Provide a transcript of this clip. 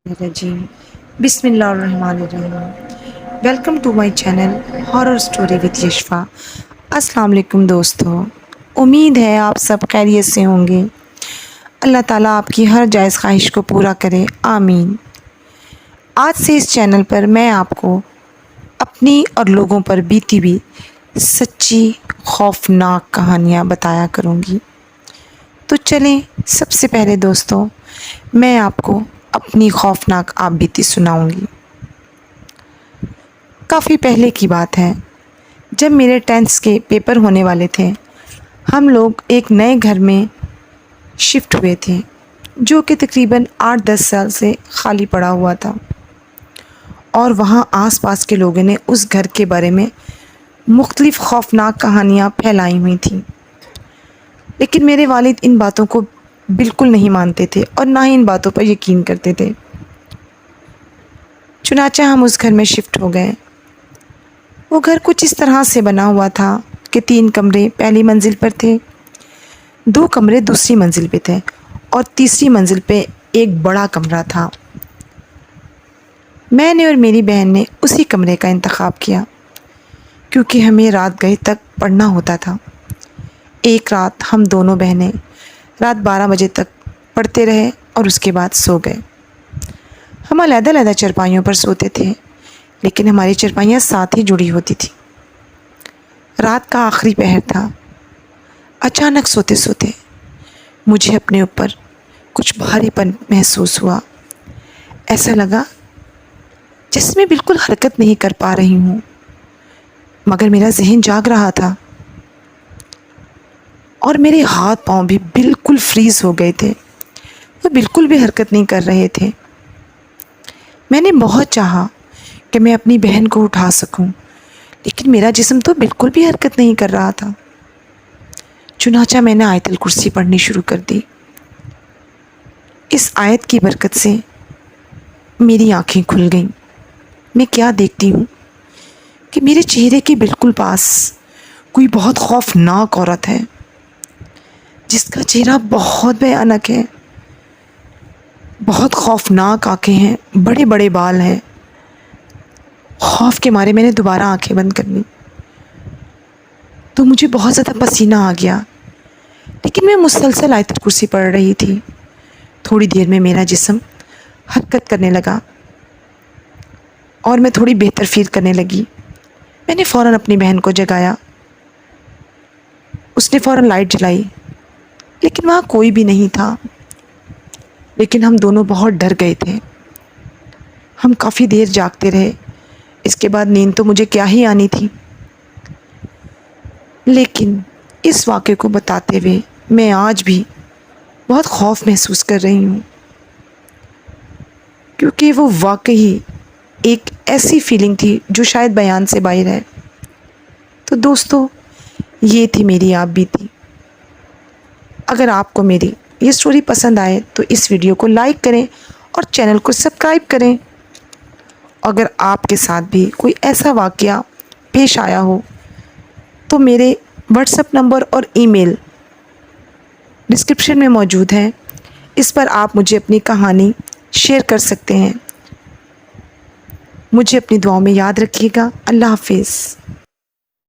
الرجیم بسم اللہ الرحمن الرحیم welcome to my channel horror story with Yashfa. السلام علیکم دوستو، امید ہے آپ سب خیریت سے ہوں گے۔ اللہ تعالیٰ آپ کی ہر جائز خواہش کو پورا کرے، آمین۔ آج سے اس چینل پر میں آپ کو اپنی اور لوگوں پر بیتی ہوئی سچی خوفناک کہانیاں بتایا کروں گی۔ تو چلیں، سب سے پہلے دوستو میں آپ کو اپنی خوفناک آپ بیتی سناؤں گی۔ کافی پہلے کی بات ہے، جب میرے 10th کے پیپر ہونے والے تھے، ہم لوگ ایک نئے گھر میں شفٹ ہوئے تھے جو کہ تقریباً 8-10 سال سے خالی پڑا ہوا تھا، اور وہاں آس پاس کے لوگوں نے اس گھر کے بارے میں مختلف خوفناک کہانیاں پھیلائی ہوئی تھیں، لیکن میرے والد ان باتوں کو بالکل نہیں مانتے تھے اور نہ ہی ان باتوں پر یقین کرتے تھے۔ چنانچہ ہم اس گھر میں شفٹ ہو گئے۔ وہ گھر کچھ اس طرح سے بنا ہوا تھا کہ 3 کمرے پہلی منزل پر تھے، 2 کمرے دوسری منزل پہ تھے، اور تیسری منزل پہ ایک بڑا کمرہ تھا۔ میں نے اور میری بہن نے اسی کمرے کا انتخاب کیا کیونکہ ہمیں رات گئے تک پڑھنا ہوتا تھا۔ ایک رات ہم دونوں بہنیں رات 12 بجے تک پڑھتے رہے اور اس کے بعد سو گئے۔ ہم علیحدہ علیحدہ چرپائیوں پر سوتے تھے، لیکن ہماری چرپائیاں ساتھ ہی جڑی ہوتی تھی۔ رات کا آخری پہر تھا۔ اچانک سوتے سوتے مجھے اپنے اوپر کچھ بھاری پن محسوس ہوا۔ ایسا لگا جیسے میں بالکل حرکت نہیں کر پا رہی ہوں، مگر میرا ذہن جاگ رہا تھا، اور میرے ہاتھ پاؤں بھی بالکل فریز ہو گئے تھے، وہ بالکل بھی حرکت نہیں کر رہے تھے۔ میں نے بہت چاہا کہ میں اپنی بہن کو اٹھا سکوں، لیکن میرا جسم تو بالکل بھی حرکت نہیں کر رہا تھا۔ چنانچہ میں نے آیت الکرسی پڑھنی شروع کر دی۔ اس آیت کی برکت سے میری آنکھیں کھل گئیں۔ میں کیا دیکھتی ہوں کہ میرے چہرے کے بالکل پاس کوئی بہت خوفناک عورت ہے، جس کا چہرہ بہت بھیانک ہے، بہت خوفناک آنکھیں ہیں، بڑے بڑے بال ہیں۔ خوف کے مارے میں نے دوبارہ آنکھیں بند کر لی تو مجھے بہت زیادہ پسینہ آ گیا، لیکن میں مسلسل آیت الکرسی پڑھ رہی تھی۔ تھوڑی دیر میں میرا جسم حرکت کرنے لگا اور میں تھوڑی بہتر فیل کرنے لگی۔ میں نے فوراً اپنی بہن کو جگایا، اس نے فوراً لائٹ جلائی، لیکن وہاں کوئی بھی نہیں تھا۔ لیکن ہم دونوں بہت ڈر گئے تھے۔ ہم کافی دیر جاگتے رہے۔ اس کے بعد نیند تو مجھے کیا ہی آنی تھی، لیکن اس واقعے کو بتاتے ہوئے میں آج بھی بہت خوف محسوس کر رہی ہوں، کیونکہ وہ واقعی ایک ایسی فیلنگ تھی جو شاید بیان سے باہر ہے۔ تو دوستو، یہ تھی میری آپ بیتی۔ اگر آپ کو میری یہ سٹوری پسند آئے تو اس ویڈیو کو لائک کریں اور چینل کو سبسکرائب کریں۔ اگر آپ کے ساتھ بھی کوئی ایسا واقعہ پیش آیا ہو تو میرے واٹس ایپ نمبر اور ای میل ڈسکرپشن میں موجود ہے، اس پر آپ مجھے اپنی کہانی شیئر کر سکتے ہیں۔ مجھے اپنی دعاؤں میں یاد رکھیے گا۔ اللہ حافظ۔